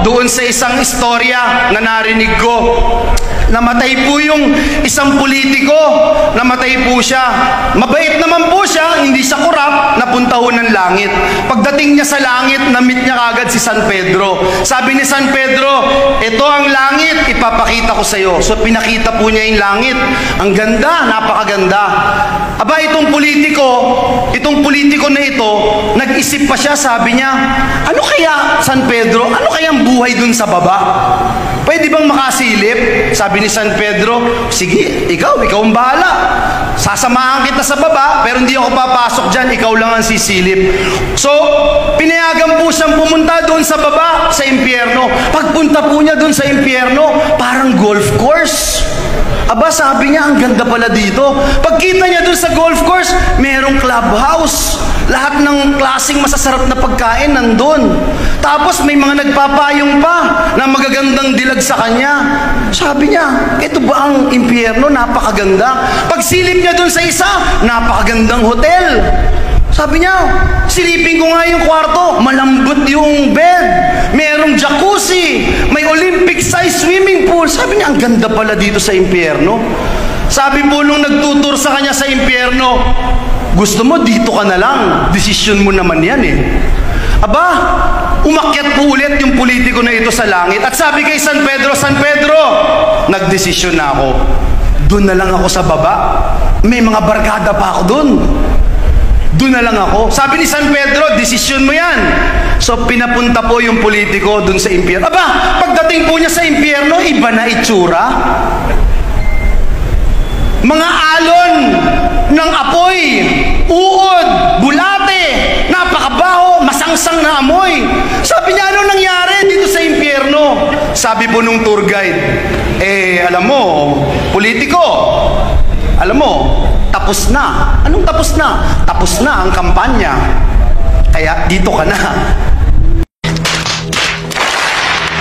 doon sa isang istorya na narinig ko. Namatay po yung isang politiko, namatay po siya. Mabait naman po siya, hindi siya korap, napunta ho ng langit. Pagdating niya sa langit, na-meet niya kagad si San Pedro. Sabi ni San Pedro, ito ang langit, ipapakita ko sa iyo. So pinakita po niya yung langit. Ang ganda, napakaganda. Aba, itong politiko na ito, nag-isip pa siya, sabi niya, ano kaya, San Pedro, ano kaya ang buhay dun sa baba? Pwede bang makasilip? Sabi ni San Pedro, sige, ikaw ang bahala. Sasamahan kita sa baba, pero hindi ako papasok dyan, ikaw lang ang sisilip. So, pinayagan po siyang pumunta doon sa baba, sa impyerno. Pagpunta po niya doon sa impyerno, parang golf course. Aba, sabi niya, ang ganda pala dito. Pagkita niya doon sa golf course, merong clubhouse. Lahat ng klaseng masasarap na pagkain nandun. Tapos may mga nagpapayong pa na magagandang dilag sa kanya. Sabi niya, ito ba ang impyerno? Napakaganda. Pagsilip niya doon sa isa, napakagandang hotel. Sabi niya, silipin ko nga yung kwarto, malambot yung bed, merong jacuzzi, may Olympic-size swimming pool. Sabi niya, ang ganda pala dito sa impyerno. Sabi po nung nagtutur sa kanya sa impyerno, gusto mo dito ka na lang, desisyon mo naman yan eh. Aba, umakyat po ulit yung politiko na ito sa langit at sabi kay San Pedro, nagdesisyon na ako. Doon na lang ako sa baba. May mga barkada pa ako doon. Doon na lang ako. Sabi ni San Pedro, desisyon mo yan. So, pinapunta po yung politiko doon sa impyerno. Aba, pagdating po niya sa impyerno, iba na itsura. Mga alon ng apoy, uod, bulate, napakabaho, masangsang na amoy. Sabi niya, ano nangyari dito sa impyerno? Sabi po nung tour guide, alam mo, politiko, alam mo, tapos na. Anong tapos na? Tapos na ang kampanya. Kaya dito ka na.